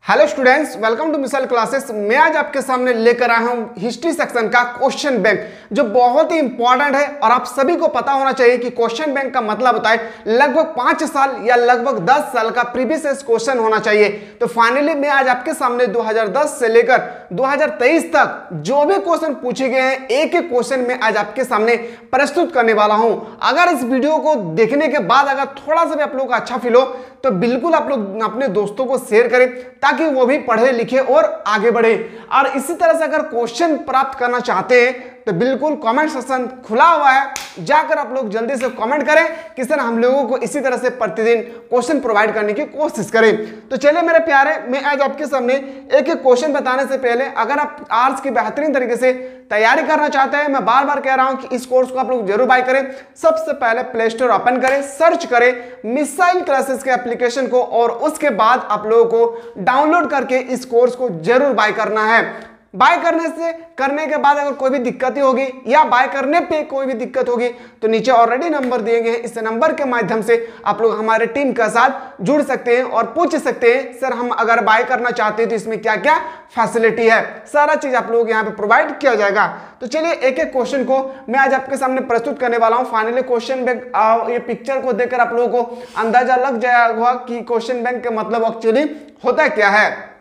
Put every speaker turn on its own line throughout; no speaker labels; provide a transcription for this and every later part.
Hello students, welcome to missile classes. मैं आज आपके सामने लेकर आया हूं हिस्ट्री सेक्शन का क्वेश्चन बैंक, जो बहुत ही इंपॉर्टेंट है और आप सभी को पता होना चाहिए कि क्वेश्चन बैंक का मतलब होता है लगभग 5 साल या लगभग 10 साल का प्रीवियस क्वेश्चन होना चाहिए। तो फाइनली मैं आज आपके सामने 2010 से लेकर 2023 तक जो भी क्वेश्चन पूछे गए हैं एक एक क्वेश्चन में आज आपके सामने प्रस्तुत करने वाला हूं। अगर इस वीडियो को देखने के बाद अगर थोड़ा सा भी आप लोगों का अच्छा फील हो तो बिल्कुल आप लोग अपने दोस्तों को शेयर करें ताकि वो भी पढ़े लिखे और आगे बढ़े। और इसी तरह से अगर क्वेश्चन प्राप्त करना चाहते हैं तो बिल्कुल कमेंट सेक्शन खुला हुआ है, जाकर आप लोग जल्दी से कमेंट करें कि सर हम लोगों को इसी तरह से प्रतिदिन क्वेश्चन प्रोवाइड करने की कोशिश करें। तो चलिए मेरे प्यारे, मैं आज आपके सामने एक एक क्वेश्चन बताने से पहले अगर आप आर्ट्स की बेहतरीन तरीके से तैयारी करना चाहते हैं, मैं बार बार कह रहा हूं कि इस कोर्स को आप लोग जरूर बाय करें। सबसे पहले प्ले स्टोर ओपन करें, सर्च करें मिसाइल क्लासेस के एप्लीकेशन को और उसके बाद आप लोगों को डाउनलोड करके इस कोर्स को जरूर बाय करना है। बाय करने के बाद अगर कोई भी दिक्कत होगी या बाय करने पे कोई भी दिक्कत होगी तो नीचे ऑलरेडी नंबर दिए गए हैं, इस नंबर के माध्यम से आप लोग हमारे टीम के साथ जुड़ सकते हैं और पूछ सकते हैं सर हम अगर बाय करना चाहते हैं तो इसमें क्या क्या फैसिलिटी है, सारा चीज आप लोग यहाँ पे प्रोवाइड किया जाएगा। तो चलिए एक एक क्वेश्चन को मैं आज आपके सामने प्रस्तुत करने वाला हूँ। फाइनली क्वेश्चन बैंक ये पिक्चर को देखकर आप लोगों को अंदाजा लग जाएगा कि क्वेश्चन बैंक का मतलब एक्चुअली होता क्या है।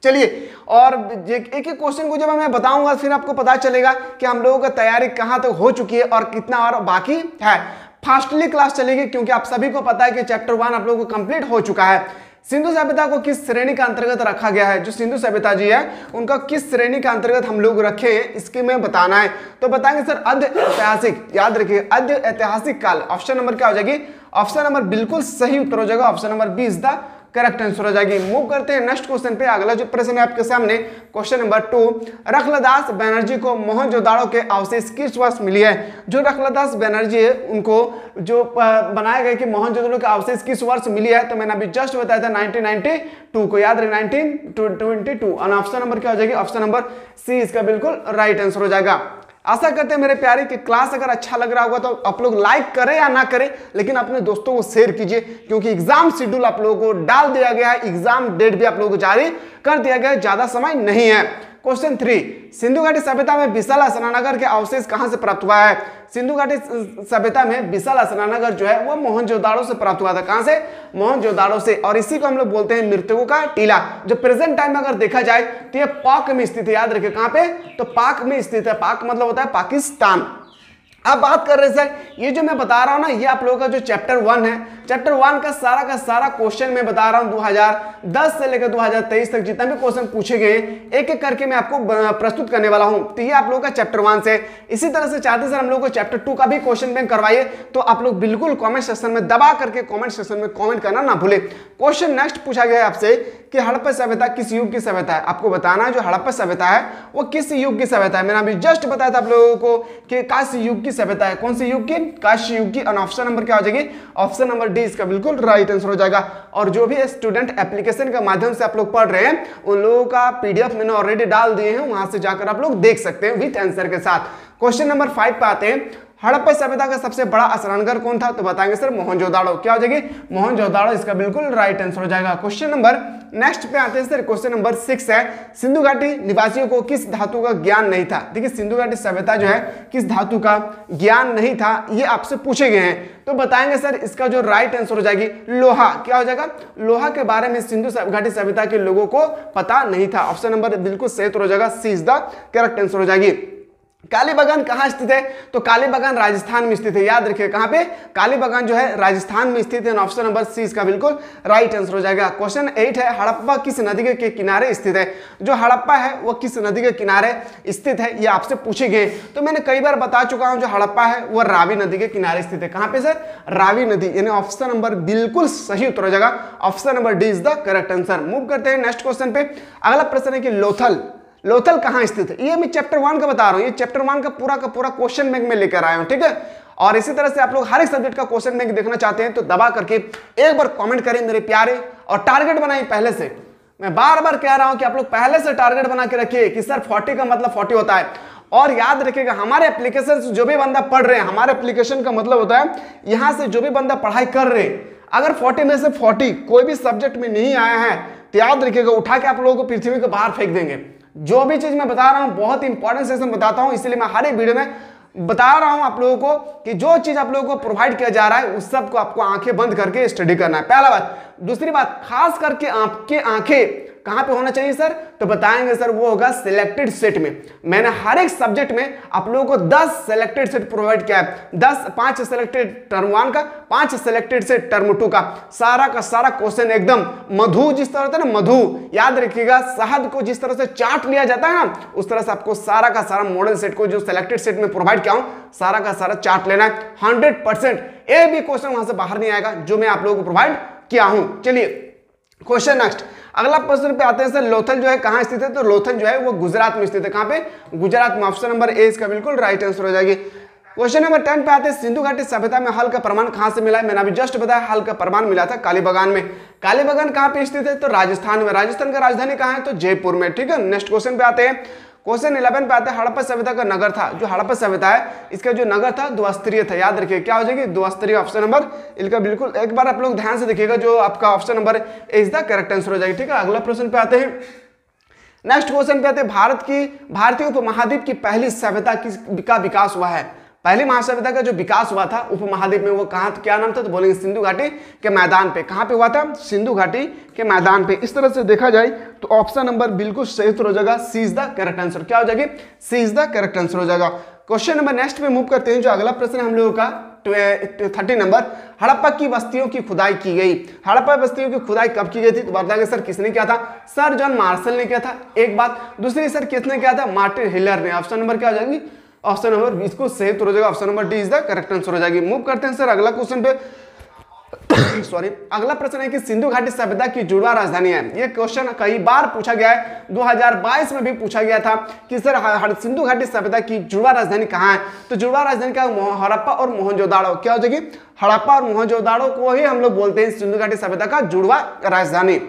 चलिए, और एक एक क्वेश्चन को जब मैं बताऊंगा फिर आपको पता चलेगा कि हम लोगों का तैयारी कहां तक हो चुकी है और कितना और बाकी है। फास्टली क्लास चलेगी क्योंकि आप सभी को पता है कि चैप्टर 1 आप लोगों को कंप्लीट हो चुका है। सिंधु सभ्यता को किस श्रेणी का अंतर्गत रखा गया है, जो सिंधु सभ्यता जी है उनका किस श्रेणी का अंतर्गत हम लोग रखे हैं इसके में बताना है। तो बताएंगे सर अद्य ऐतिहासिक, याद रखिए अद्य ऐतिहासिक काल। ऑप्शन नंबर क्या हो जाएगी? ऑप्शन नंबर बिल्कुल सही उत्तर हो जाएगा, option number 20 the correct answer हो जाएगी। मूव करते हैं नेक्स्ट क्वेश्चन पे। अगला जो प्रश्न है आपके सामने क्वेश्चन नंबर 2, रखलदास बनर्जी को मोहनजोदाड़ो के अवशेष किस वर्ष मिली है? जो रखलदास बनर्जी है उनको जो बनाया गया कि मोहनजोदाड़ो के अवशेष किस वर्ष मिली है, तो मैंने अभी जस्ट बताया था 1992 को, याद रहे 1922। और ऑप्शन नंबर क्या हो जाएगी? ऑप्शन नंबर सी इसका बिल्कुल राइट आंसर हो जाएगा। आशा करते हैं मेरे प्यारे कि क्लास अगर अच्छा लग रहा होगा तो आप लोग लाइक करें या ना करें, लेकिन अपने दोस्तों को शेयर कीजिए क्योंकि एग्जाम शेड्यूल आप लोगों को डाल दिया गया है, एग्जाम डेट भी आप लोगों को जारी कर दिया गया है, ज्यादा समय नहीं है। क्वेश्चन 3, सिंधु घाटी सभ्यता में विशाल स्नानागार के अवशेष कहां से प्राप्त हुआ है? सिंधु घाटी सभ्यता में विशाल स्नानागार जो है वो मोहनजोदाड़ो से प्राप्त हुआ था। कहां से? मोहनजोदाड़ो से। और इसी को हम लोग बोलते हैं मृतकों का टीला, जो प्रेजेंट टाइम में अगर देखा जाए तो ये पाक में स्थित है। याद रखिए कहां पे? तो पाक में स्थित है। पाक मतलब होता है पाकिस्तान। अब बात कर रहे सर, ये जो मैं बता रहा हूं ना, ये आप लोगों का जो चैप्टर 1 है, चैप्टर 1 का सारा क्वेश्चन मैं बता रहा हूं 2010 से लेकर 2023 तक जितना भी क्वेश्चन पूछे गए एक एक करके मैं आपको प्रस्तुत करने वाला हूं। तो ये आप लोगों का चैप्टर 1 से। इसी तरह से चाहते सर हम लोग को चैप्टर 2 का भी क्वेश्चन बैंक करवाइए, तो आप लोग बिल्कुल कॉमेंट सेक्शन में दबा करके कॉमेंट सेक्शन में कॉमेंट करना ना भूले। क्वेश्चन नेक्स्ट पूछा गया है आपसे कि हड़प्पा सभ्यता किस युग की सभ्यता है? आपको बताना है जो हड़प्पा सभ्यता है वो किस युग की सभ्यता है। मैंने अभी जस्ट बताया था आप लोगों को कि कांस्य युग की सभ्यता है। कौन सी युग की? कांस्य युग की। और ऑप्शन नंबर क्या हो जाएगी? ऑप्शन नंबर डी इसका बिल्कुल राइट आंसर हो जाएगा। और जो भी स्टूडेंट एप्लीकेशन के माध्यम से आप लोग पढ़ रहे हैं उन लोगों का पीडीएफ मैंने ऑलरेडी डाल दिए हैं, वहां से जाकर आप लोग देख सकते हैं विथ आंसर के साथ। क्वेश्चन नंबर 5 पे आते हैं, हड़प्पा सभ्यता का सबसे बड़ा स्नानागार कौन था? तो बताएंगे सर मोहनजोदाड़ो। क्या हो जाएगी? मोहनजोदाड़ो इसका बिल्कुल राइट आंसर हो जाएगा। क्वेश्चन नंबर नेक्स्ट पे आते हैं सर, क्वेश्चन नंबर 6 है, सिंधु घाटी निवासियों को किस धातु का ज्ञान नहीं था? देखिए सिंधु घाटी सभ्यता जो है किस धातु का ज्ञान नहीं था, ये आपसे पूछे गए हैं। तो बताएंगे सर इसका जो राइट आंसर हो जाएगी लोहा। क्या हो जाएगा? लोहा के बारे में सिंधु घाटी सभ्यता के लोगों को पता नहीं था। ऑप्शन नंबर बिल्कुल सही हो जाएगा, सी इज द करेक्ट आंसर हो जाएगी। कालीबागान कहां स्थित है? तो कालीबागान राजस्थान में स्थित है। याद रखिए कहां पे? कालीबागान जो है राजस्थान में स्थित है। ऑप्शन नंबर सी इसका बिल्कुल राइट आंसर हो जाएगा। क्वेश्चन 8 है, हड़प्पा किस नदी के किनारे स्थित है? जो हड़प्पा है वो किस नदी के किनारे स्थित है, ये आपसे पूछे गए। तो मैंने कई बार बता चुका हूं जो हड़प्पा है वो रावी नदी के किनारे स्थित है। कहां पे सर? रावी नदी, यानी ऑप्शन नंबर बिल्कुल सही उत्तर हो जाएगा। Option number D is the correct answer. Move करते हैं नेक्स्ट क्वेश्चन पे। अगला प्रश्न है कि लोथल कहां स्थित है? ये मैं चैप्टर 1 का बता रहा हूं, ये चैप्टर 1 का पूरा क्वेश्चन बैंक में लेकर आया हूं, ठीक है। और इसी तरह से आप लोग हर एक सब्जेक्ट का क्वेश्चन बैंक देखना चाहते हैं तो दबा करके एक बार कमेंट करें मेरे प्यारे, और टारगेट बनाइए पहले से। मैं बार बार कह रहा हूं कि आप लोग पहले से टारगेट बना के रखिए कि सर 40 का मतलब 40 होता है। और याद रखिएगा हमारे एप्लीकेशन से जो भी बंदा पढ़ रहे हैं, हमारे एप्लीकेशन का मतलब होता है यहां से जो भी बंदा पढ़ाई कर रहे हैं, अगर 40 में से 40 कोई भी सब्जेक्ट में नहीं आया है तो याद रखिएगा उठा के आप लोगों को पृथ्वी के बाहर फेंक देंगे। जो भी चीज मैं बता रहा हूं बहुत इंपॉर्टेंट सेशन बताता हूं, इसलिए मैं हर एक वीडियो में बता रहा हूं आप लोगों को कि जो चीज आप लोगों को प्रोवाइड किया जा रहा है उस सब को आपको आंखें बंद करके स्टडी करना है, पहला बात। दूसरी बात, खास करके आपके आंखें कहां पे होना चाहिए सर, तो बताएंगे सर वो होगा सिलेक्टेड सेट में। मैंने हर एक सब्जेक्ट में आप लोगों को 10 सिलेक्टेड सेट प्रोवाइड किया है, 5 सिलेक्टेड टर्म 1 का, 5 सिलेक्टेड सेट टर्म 2 का। सारा का सारा क्वेश्चन एकदम मधु, जिस तरह होता है ना मधु, याद रखिएगा शहद को जिस तरह से चाट लिया जाता है ना, उस तरह से आपको सारा का सारा मॉडल सेट को जो सिलेक्टेड सेट में प्रोवाइड किया हूं सारा का सारा चाट लेना है 100%। एक भी क्वेश्चन वहां से बाहर नहीं आएगा जो मैं आप लोगों को प्रोवाइड किया हूं। चलिए क्वेश्चन नेक्स्ट, अगला प्रश्न पे आते हैं सर। लोथल जो है कहां स्थित है, तो लोथल जो है वो गुजरात में स्थित है। कहां पे, गुजरात में। ऑप्शन नंबर ए इसका बिल्कुल राइट आंसर हो जाएगी। क्वेश्चन नंबर 10 पे आते हैं, सिंधु घाटी सभ्यता में हल का प्रमाण कहां से मिला है। मैंने अभी जस्ट बताया हल का प्रमाण मिला था कालीबागान में। कालीबागान कहां पे स्थित है, तो राजस्थान में। राजस्थान का राजधानी कहां है, तो जयपुर में। ठीक है, नेक्स्ट क्वेश्चन पे आते हैं। क्वेश्चन 11 पे आते हैं, हड़प्पा सभ्यता का नगर था, जो हड़प्पा सभ्यता है इसका जो नगर था द्विस्तरीय था। याद रखिए क्या हो जाएगी, द्विस्तरीय। ऑप्शन नंबर इनका बिल्कुल एक बार आप लोग ध्यान से देखिएगा, जो आपका option number A is the correct answer हो जाएगी। ठीक है, अगला प्रश्न पे आते हैं। नेक्स्ट क्वेश्चन पे आते हैं, भारतीय उपमहाद्वीप की पहली सभ्यता का विकास हुआ है। पहली महासभ्यता का जो विकास हुआ था उपमहाद्वीप में वो कहां, क्या नाम था, तो बोलेंगे सिंधु घाटी के मैदान पे। कहां पे हुआ था, सिंधु घाटी के मैदान पे। इस तरह से देखा जाए तो ऑप्शन नंबर बिल्कुल सही उत्तर हो जाएगा, सी इज द करेक्ट आंसर। क्या हो जाएगी, सी इज द करेक्ट आंसर हो जाएगा। क्वेश्चन नंबर नेक्स्ट पे मूव करते हैं। जो अगला प्रश्न हम लोगों का 30 नंबर, हड़प्पा की बस्तियों की खुदाई की गई। हड़प्पा बस्तियों की खुदाई कब की गई थी, तो बताएंगे सर किसने किया था, सर जॉन मार्शल ने किया था। एक बात, दूसरी सर किसने किया था, मार्टिन हिलर ने। ऑप्शन नंबर क्या हो जाएगी, ऑप्शन नंबर इसको सही उत्तर हो जाएगा, option number D is the correct answer हो जाएगी। मूव करते हैं सर अगला क्वेश्चन पे। सॉरी, अगला प्रश्न है कि सिंधु घाटी सभ्यता की जुड़वा राजधानी है। ये क्वेश्चन कई बार पूछा गया है, 2022 में भी पूछा गया था कि सर सिंधु घाटी सभ्यता की जुड़वा राजधानी कहाँ है, तो जुड़वा राजधानी क्या, हड़प्पा और मोहनजोदाड़ो। क्या हो जाएगी, हड़प्पा और मोहनजोदाड़ो को ही हम लोग बोलते हैं सिंधु घाटी सभ्यता का जुड़वा राजधानी।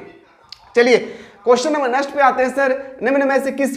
चलिए क्वेश्चन नंबर नेक्स्ट पे आते हैं सर। निम्न में से किस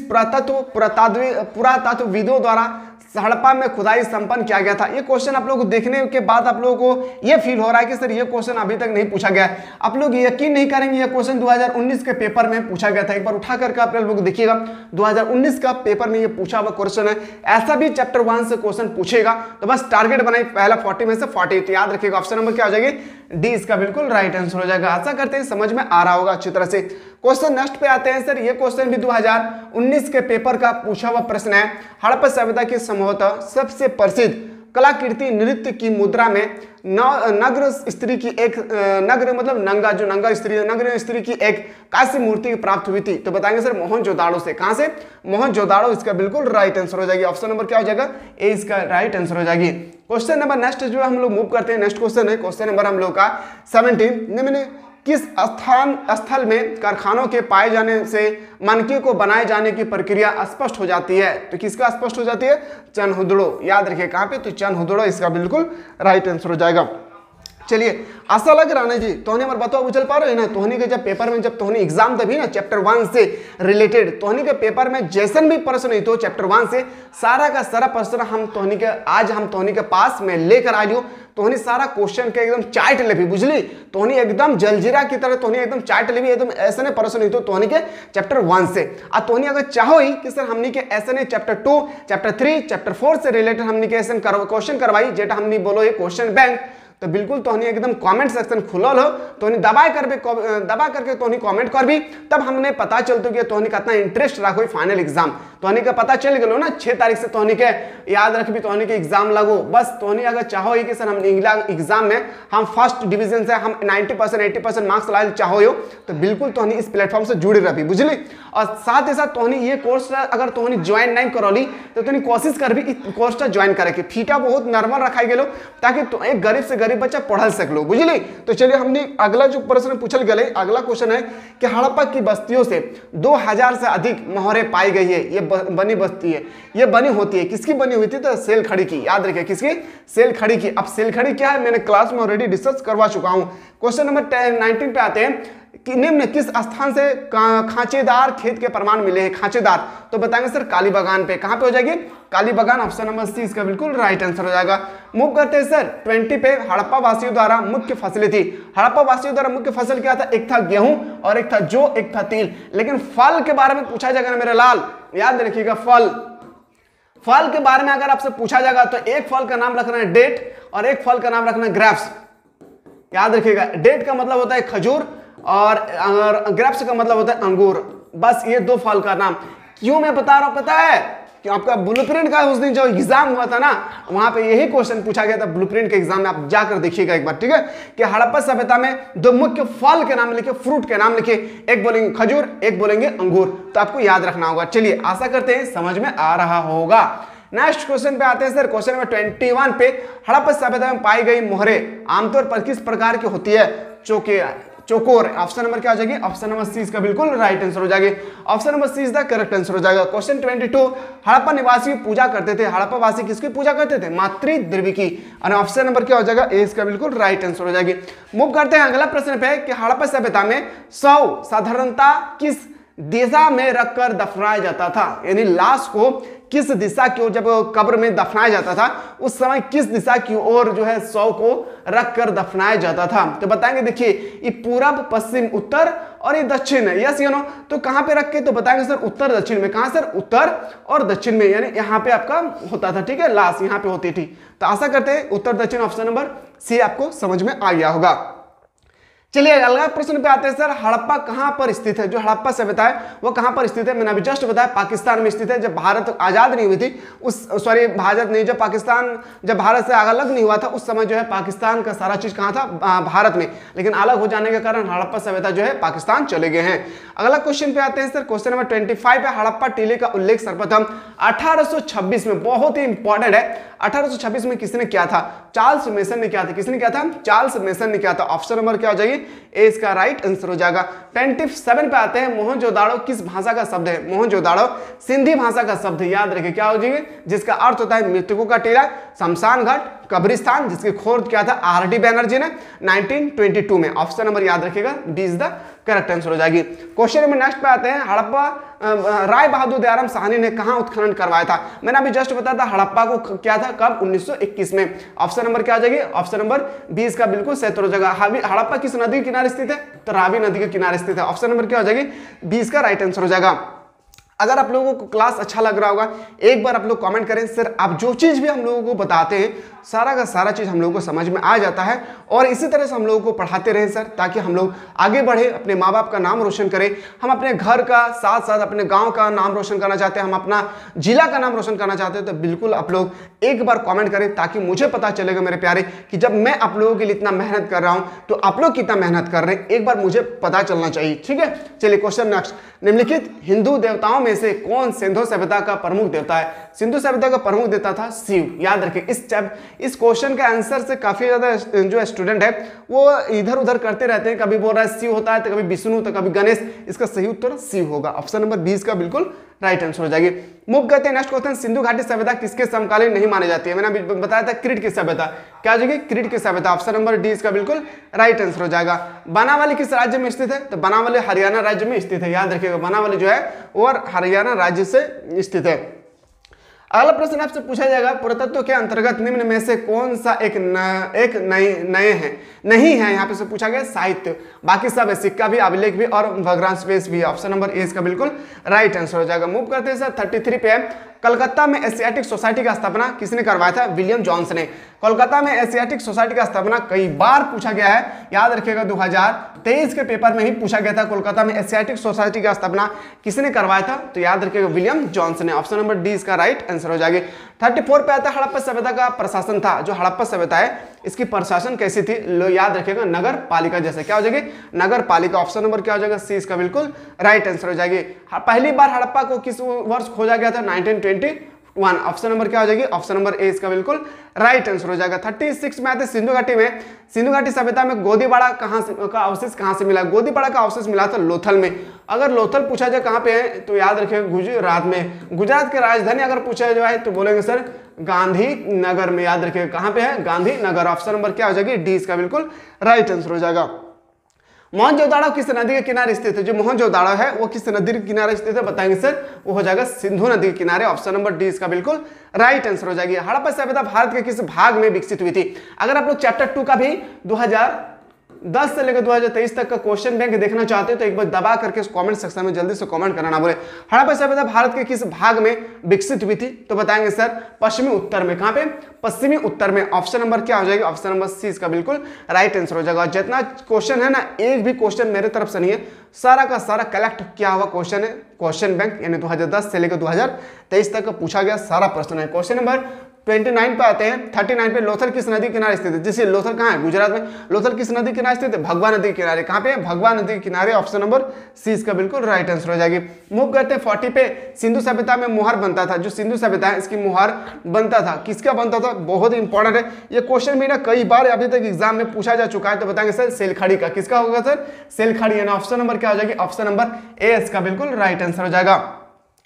पुरातत्वविदों द्वारा हड़प्पा में खुदाई संपन्न किया गया था। ये क्वेश्चन आप लोगों को देखने के बाद आप लोगों को ये फील हो रहा है कि सर ये क्वेश्चन अभी तक नहीं पूछा गया है। आप लोग यकीन नहीं करेंगे, ये क्वेश्चन 2019 के पेपर में पूछा गया था। एक बार उठा करके आप लोग देखिएगा, 2019 का पेपर में ये पूछा हुआ क्वेश्चन है। ऐसा भी चैप्टर 1 से क्वेश्चन पूछेगा तो बस टारगेट बनाई पहला 40 में से 40। तो याद रखिएगा ऑप्शन नंबर क्या हो जाएगी, डी इसका बिल्कुल राइट आंसर हो जाएगा। आशा करते हैं समझ में आ रहा होगा अच्छी तरह से। क्वेश्चन नेक्स्ट पे आते हैं सर। ये क्वेश्चन भी 2019 के पेपर का पूछा हुआ प्रश्न है। हड़प्पा सभ्यता की संभवतः सबसे प्रसिद्ध कलाकृति नृत्य की मुद्रा में नग्न स्त्री की एक नग्न मतलब नंगा, जो नंगा स्त्री, नग्न स्त्री की एक कांस्य मूर्ति प्राप्त हुई थी। तो बताएंगे सर मोहनजोदाड़ो से। कहां से, मोहनजोदाड़ो इसका बिल्कुल राइट आंसर हो जाएगी। ऑप्शन नंबर क्या हो जाएगा, ए इसका राइट आंसर हो जाएगी। क्वेश्चन नंबर नेक्स्ट जो हम लोग मूव करते हैं, नेक्स्ट क्वेश्चन है क्वेश्चन नंबर हम लोग का 17। निम्न किस स्थल में कारखानों के पाए जाने से मनके को बनाए जाने की प्रक्रिया स्पष्ट हो जाती है, तो किसका स्पष्ट हो जाती है, चनहुदड़ो। याद रखिए कहां पे, तो चनहुदड़ो इसका बिल्कुल राइट आंसर हो जाएगा। चलिए आशा लग रहा ना जी, तोहनी हमारे बताओ उछल पा रहे हैं ना। तोहनी के जब पेपर में, जब तोहनी एग्जाम तभी ना चैप्टर 1 से रिलेटेड, तोहनी के पेपर में जैसन भी प्रश्न नहीं तो चैप्टर 1 से सारा का सारा प्रश्न हम तोहनी के आज हम तोहनी के पास में लेकर आ लियो। तोहनी सारा क्वेश्चन के एकदम चाट लेभी, बुझली, तोहनी एकदम जलजीरा की तरह तोहनी एकदम चाट लेभी, एकदम ऐसे ने प्रश्न नहीं तो तोहनी के चैप्टर 1 से। आ तोहनी अगर चाहो ही कि सर हमनी के ऐसे ने चैप्टर 2, चैप्टर 3, चैप्टर 4 से रिलेटेड हमनी के ऐसे क्वेश्चन करवाई, जेटा हमनी बोलो ये क्वेश्चन बैंक, तो बिल्कुल तोहनी एकदम कमेंट सेक्शन खुलल हो, तोहनी दबा करके तोहनी कमेंट कर भी, तब हमने पता चलतो कि तोहनी कितना इंटरेस्ट रखो फाइनल एग्जाम। तोहनी का पता चल गलो ना 6 तारीख से तोहनी के याद रख भी तोहनी के एग्जाम लगो। बस तोहनी अगर चाहो ही कि सर हम एग्जाम में हम फर्स्ट डिवीजन से हम 90% 80% मार्क्स लाए चाहो हो, तो बिल्कुल तोहनी इस प्लेटफॉर्म से जुड़ी रही, बुझली। और साथ ही साथ तोहनी ये कोर्स अगर तोहनी ज्वाइन नहीं करौली तो तोहनी कोशिश कर भी कोर्स ज्वाइन करे के। फीटा बहुत नॉर्मल रखा गेलो ताकि तो एक गरीब से गरीब बच्चा पढ़ सकलो, बुझली। तो चलिए हमने अगला जो प्रश्न पूछल गए, अगला क्वेश्चन है कि हड़प्पा की बस्तियों से 2000 से अधिक मोहरें पाई गई है। ये बनी बस्ती है, ये बनी होती है, किसकी बनी हुई थी, तो सेल खड़ी की। याद रखिए किसकी, सेल खड़ी की। अब सेल खड़ी क्या है मैंने क्लास में ऑलरेडी डिस्कस करवा चुका हूं। क्वेश्चन नंबर 19 पे आते हैं। निम्न किस स्थान से खांचेदार खेत के प्रमाण मिले हैं? खांचेदार तो बताएंगे सर कालीबागान पे। कहां पे हो जाएगी? कालीबागान, ऑप्शन नंबर सी इसका बिल्कुल राइट आंसर हो जाएगा। मूव करते हैं सर 20 पे। हड़प्पा वासियों द्वारा मुख्य फसलें थी। हड़प्पा वासियों द्वारा मुख्य फसल क्या था? एक था गेहूं और एक था जौ, एक था तिल। लेकिन फल के बारे में पूछा जाएगा ना मेरे लाल, याद रखिएगा फल के बारे में अगर आपसे पूछा जाएगा तो एक फल का नाम रखना है डेट और एक फल का नाम रखना है ग्रेप्स। याद रखिएगा, डेट का मतलब होता है खजूर और ग्रेप्स का मतलब होता है अंगूर। बस ये दो फल का नाम। क्यों मैं बता रहा हूं पता है? कि आपका ब्लूप्रिंट का उस दिन जो एग्जाम हुआ था ना, वहां पे यही क्वेश्चन पूछा गया था ब्लूप्रिंट के एग्जाम में। आप जाकर देखिएगा एक बार, ठीक है? कि हड़प्पा सभ्यता में दो मुख्य फल के नाम लिखे, फ्रूट के नाम लिखे, एक बोलेंगे खजूर, एक बोलेंगे अंगूर। तो आपको याद रखना होगा। चलिए, आशा करते हैं समझ में आ रहा होगा। नेक्स्ट क्वेश्चन पे आते हैं सर। क्वेश्चन नंबर 21 पे। हड़प्पा सभ्यता में पाई गई मोहरे आमतौर पर किस प्रकार की होती है? चौकोर। ऑप्शन नंबर क्या हो जाएगी? ऑप्शन नंबर सी इसका बिल्कुल राइट आंसर हो जाएगी। Option number C is the correct answer हो जाएगा। क्वेश्चन 22। हड़प्पा निवासी पूजा करते थे। हड़प्पा वासी किसकी पूजा करते थे? मातृद्रव्य की। और ऑप्शन नंबर क्या हो जाएगा? ए इसका बिल्कुल राइट आंसर हो जाएगी। मूव करते हैं अगला प्रश्न पे कि हड़प्पा सभ्यता में शव साधारणता किस दिशा में रखकर दफनाया जाता था? यानी लाश को किस दिशा की ओर, जब कब्र में दफनाया जाता था उस समय किस दिशा की ओर जो है शव को रखकर दफनाया जाता था? तो बताएंगे, देखिए ये पूरब, पश्चिम, उत्तर और ये दक्षिण है। यस या नो? तो कहां पे रख के? तो बताएंगे सर उत्तर दक्षिण में। कहां सर? उत्तर और दक्षिण में, यानी यहां पे आपका होता था, ठीक है? लाश यहां पे होती थी। तो आशा करते हैं उत्तर दक्षिण ऑप्शन नंबर सी आपको समझ में आ गया होगा। चलिए अगला प्रश्न पे आते हैं सर। हड़प्पा कहां पर स्थित है? जो हड़प्पा सभ्यता है वो कहां पर स्थित है? मैंने अभी जस्ट बताया पाकिस्तान में स्थित है। जब भारत आजाद नहीं हुई थी जब पाकिस्तान जब भारत से अलग नहीं हुआ था उस समय जो है पाकिस्तान का सारा चीज कहां था? भारत में। लेकिन अलग हो जाने के कारण हड़प्पा सभ्यता जो है पाकिस्तान चले गए हैं। अगला क्वेश्चन पे आते हैं सर। क्वेश्चन नंबर 25 पे। हड़प्पा टीले का उल्लेख सर्वप्रथम 1826 में, बहुत ही इंपॉर्टेंट है, 1826 में किसने किया था? चार्ल्स मेसन ने किया था। किसने किया था? चार्ल्स मेसन ने किया था। ऑप्शन नंबर क्या हो जाएगी? ए इसका राइट आंसर हो जाएगा। 27 पे आते हैं। मोहनजोदाड़ो किस भाषा का शब्द है? मोहनजोदाड़ो सिंधी भाषा का शब्द है। याद रखिए क्या हो जाएगी? जिसका अर्थ होता है मृतकों का टीला, शमशान घाट, कब्रिस्तान, जिसकी खोज किया था आर डी बैनर्जी ने 1922 में। ऑप्शन नंबर याद रखिएगा B is the correct answer हो जाएगी। क्वेश्चन नंबर नेक्स्ट पे आते हैं। हड़प्पा राय बहादुर दयाराम साहनी ने कहां उत्खनन करवाया था? मैंने अभी जस्ट बताया था हड़प्पा को क्या था, कब? 1921 में। ऑप्शन नंबर क्या हो जाएगी? ऑप्शन नंबर 20 का बिल्कुल सही हो जाएगा। हड़प्पा किस नदी के किनारे स्थित है? तो रावी नदी के किनारे स्थित है। ऑप्शन नंबर क्या हो जाएगी? 20 का राइट आंसर हो जाएगा। अगर आप लोगों को क्लास अच्छा लग रहा होगा एक बार आप लोग कमेंट करें, सर आप जो चीज़ भी हम लोगों को बताते हैं सारा का सारा चीज़ हम लोगों को समझ में आ जाता है, और इसी तरह से हम लोगों को पढ़ाते रहें सर, ताकि हम लोग आगे बढ़े, अपने माँ बाप का नाम रोशन करें। हम अपने घर का साथ साथ अपने गांव का नाम रोशन करना चाहते हैं, हम अपना जिला का नाम रोशन करना चाहते हैं, तो बिल्कुल आप लोग एक बार कमेंट करें, ताकि मुझे पता चलेगा मेरे प्यारे कि जब मैं आप लोगों के लिए इतना मेहनत कर रहा हूं तो आप लोग कितना मेहनत कर रहे हैं, एक बार मुझे पता चलना चाहिए। ठीक है, चलिए क्वेश्चन नेक्स्ट। निम्नलिखित हिंदू देवताओं में से कौन सिंधु सभ्यता का प्रमुख देवता है? सिंधु सभ्यता का प्रमुख देवता था शिव। याद रखिए इस क्वेश्चन के आंसर से काफी ज्यादा जो स्टूडेंट है वो इधर उधर करते रहते हैं, कभी बोल रहा है शिव होता है तो कभी विष्णु तो कभी गणेश। इसका सही उत्तर शिव होगा। ऑप्शन नंबर 20 का बिल्कुल राइट आंसर हो जाएगी। मूव करते हैं नेक्स्ट क्वेश्चन। सिंधु घाटी सभ्यता किसके समकालीन नहीं मानी जाती है? मैंने अभी बताया था क्रीट की सभ्यता। क्या हो जाएगी? क्रीट की सभ्यता। ऑप्शन नंबर डी इसका बिल्कुल राइट आंसर हो जाएगा। बनावली किस राज्य में स्थित है? तो बनावली हरियाणा राज्य में स्थित है। याद रखिएगा बनावली जो है वो हरियाणा राज्य से स्थित है। अगला प्रश्न आपसे पूछा जाएगा, पुरातत्व के अंतर्गत निम्न में से कौन सा एक नए हैं? नहीं है यहाँ पे से पूछा गया साहित्य, बाकी सब है, सिक्का भी, अभिलेख भी और भग्नावशेष भी। ऑप्शन नंबर ए इसका बिल्कुल राइट आंसर हो जाएगा। मूव करते हैं सर 33 पे। कलकत्ता में एशियाटिक सोसाइटी का स्थापना किसने करवाया था? विलियम जॉन्स ने। कोलकाता में एशियाटिक सोसाइटी का स्थापना कई बार पूछा गया है, याद रखिएगा 2023 के पेपर में ही पूछा गया था। कोलकाता में एशियाटिक सोसाइटी का स्थापना किसने करवाया था? तो याद रखिएगा विलियम जॉन्स ने। ऑप्शन नंबर डी इसका राइट आंसर हो जाएगी। 34 पे आता है हड़प्पा सभ्यता का प्रशासन था। जो हड़प्पा सभ्यता है इसकी प्रशासन कैसी थी? लो याद रखिएगा नगर पालिका जैसे। क्या हो जाएगी? नगर पालिका। ऑप्शन नंबर क्या हो जाएगा? सी इसका बिल्कुल राइट आंसर हो जाएगी। पहली बार हड़प्पा को किस वर्ष खोजा गया था? 1921। ऑप्शन नंबर क्या हो जाएगी? ऑप्शन नंबर ए इसका बिल्कुल राइट आंसर हो जाएगा। 36 में आते सिंधु घाटी में। सिंधु घाटी सभ्यता में गोदीबाड़ा का अवशेष कहां से मिला? गोदीबाड़ा का अवशेष मिला था लोथल में। अगर लोथल पूछा जाए कहां पे है तो याद रखिएगा गुजरात में। गुजरात की राजधानी अगर पूछा जाए तो बोलेंगे सर गांधी नगर में। याद रखिएगा कहां पे है? गांधी नगर। ऑप्शन नंबर क्या हो जाएगी? डी इसका बिल्कुल राइट आंसर हो जाएगा। मोहनजोदाड़ो किस नदी के किनारे स्थित है? जो मोहनजोदाड़ो है वो किस नदी के किनारे स्थित है? बताएंगे सर, वो हो जाएगा सिंधु नदी के किनारे। ऑप्शन नंबर डी इसका बिल्कुल राइट आंसर हो जाएगी। हड़प्पा सभ्यता भारत के किस भाग में विकसित हुई थी? अगर आप लोग चैप्टर 2 का भी 2010 से लेकर 2023 तक का क्वेश्चन बैंक देखना चाहते हो तो एक बार दबा करके कमेंट सेक्शन में जल्दी से कमेंट करना ना भूले। हड़प्पा सभ्यता भारत के किस भाग में विकसित हुई थी? तो बताएंगे सर पश्चिमी उत्तर में। कहां पे? पश्चिमी उत्तर में। ऑप्शन नंबर क्या हो जाएगा? ऑप्शन नंबर सी इसका बिल्कुल राइट आंसर हो जाएगा। जितना क्वेश्चन है ना, एक भी क्वेश्चन मेरे तरफ से नहीं है, सारा का सारा कलेक्ट किया हुआ क्वेश्चन है। क्वेश्चन बैंक यानी 2010 से लेकर 2023 तक का पूछा गया सारा प्रश्न है। क्वेश्चन नंबर 29 पे आते हैं। 39 पे लोथल किस नदी के किनारे स्थित है? जैसे लोथल कहाँ है? गुजरात में। लोथल किस नदी के किनारे स्थित है? भगवा नदी के किनारे। कहाँ पे? भगवा नदी के किनारे। ऑप्शन नंबर सी इसका बिल्कुल राइट आंसर हो जाएगी। मूव करते हैं 40 पे। सिंधु सभ्यता में मुहर बनता था। जो सिंधु सभ्यता है इसकी मुहर बनता था, किसका बनता था? बहुत ही इंपॉर्टेंट है ये क्वेश्चन भी ना, कई बार अभी तक एग्जाम में पूछा जा चुका है। तो बताएंगे सर सेलखड़ी का। किसका होगा सर? सेलखड़ी यानी ऑप्शन नंबर क्या हो जाएगी? ऑप्शन नंबर ए इसका बिल्कुल राइट आंसर हो जाएगा।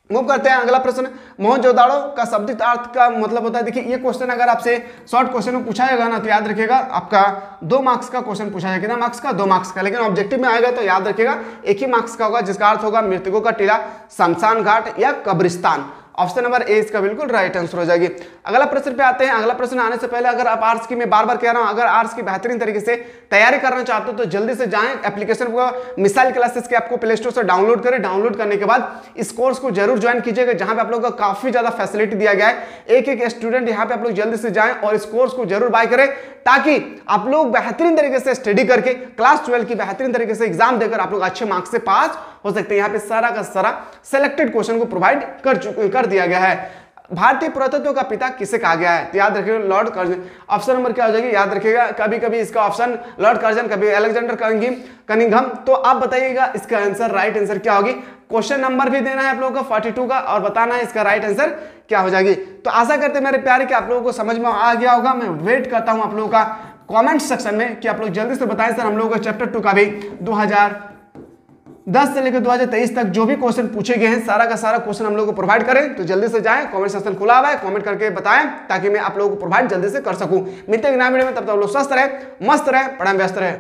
मूव करते हैं अगला प्रश्न। मोहनजोदाड़ो का शाब्दिक अर्थ का मतलब होता है, देखिए ये क्वेश्चन अगर आपसे शॉर्ट क्वेश्चन में पूछा जाएगा ना तो याद रखिएगा आपका 2 मार्क्स का क्वेश्चन पूछा जाएगा। कितना मार्क्स का? 2 मार्क्स का। लेकिन ऑब्जेक्टिव में आएगा तो याद रखिएगा 1 ही मार्क्स का होगा, जिसका अर्थ होगा मृतकों का टीला, शमशान घाट या कब्रिस्तान। ऑप्शन नंबर ए इसका बिल्कुल राइट आंसर हो जाएगी। अगला प्रश्न पे आते हैं। अगला प्रश्न आने से पहले अगर आप आर्ट्स की, मैं बार बार कह रहा हूं, अगर आर्ट्स की बेहतरीन तरीके से तैयारी करना चाहते हो तो जल्दी से जाएं एप्लीकेशन को मिसाइल क्लासेस के आपको प्ले स्टोर से डाउनलोड करें। डाउनलोड करने के बाद इस कोर्स को जरूर ज्वाइन कीजिएगा, जहां पे आप लोगों को काफी ज्यादा फैसिलिटी दिया गया है। एक स्टूडेंट यहां पे आप लोग जल्दी से जाएं और इस कोर्स को जरूर बाय करें, ताकि आप लोग बेहतरीन तरीके से स्टडी करके क्लास 12 की बेहतरीन तरीके से एग्जाम देकर आप लोग अच्छे मार्क्स से पास हो सकते हैं। यहाँ पे सारा का सारा सिलेक्टेड क्वेश्चन को प्रोवाइड कर दिया गया है। भारतीय पुरातत्व का पिता किसे कहा गया है? तो याद रखिएगा लॉर्ड कर्जन। ऑप्शन नंबर क्या हो जाएगी? याद रखिएगा कभी कभी इसका ऑप्शन लॉर्ड कर्जन, कभी अलेक्जेंडर कनिंघम। तो आप बताइएगा इसका आंसर, राइट आंसर क्या होगी। क्वेश्चन नंबर भी देना है आप लोगों को 42 का और बताना है इसका राइट आंसर क्या हो जाएगी। तो आशा करते हैं मेरे प्यारे कि आप लोगों को समझ में आ गया होगा। मैं वेट करता हूं आप लोगों का कमेंट सेक्शन में कि आप लोग जल्दी से बताएं सर हम लोगों को चैप्टर 2 का भी 2010 से लेकर 2023 तक जो भी क्वेश्चन पूछे गए हैं सारा का सारा क्वेश्चन हम लोग को प्रोवाइड करें। तो जल्दी से जाएं, कमेंट सेक्शन खुला हुआ है, कमेंट करके बताएं ताकि मैं आप लोगों को प्रोवाइड जल्दी से कर सकूं। मिलते हैं नए वीडियो में, तब तक लोग स्वस्थ रहे, मस्त रहे, पढ़ाई में व्यस्त रहे।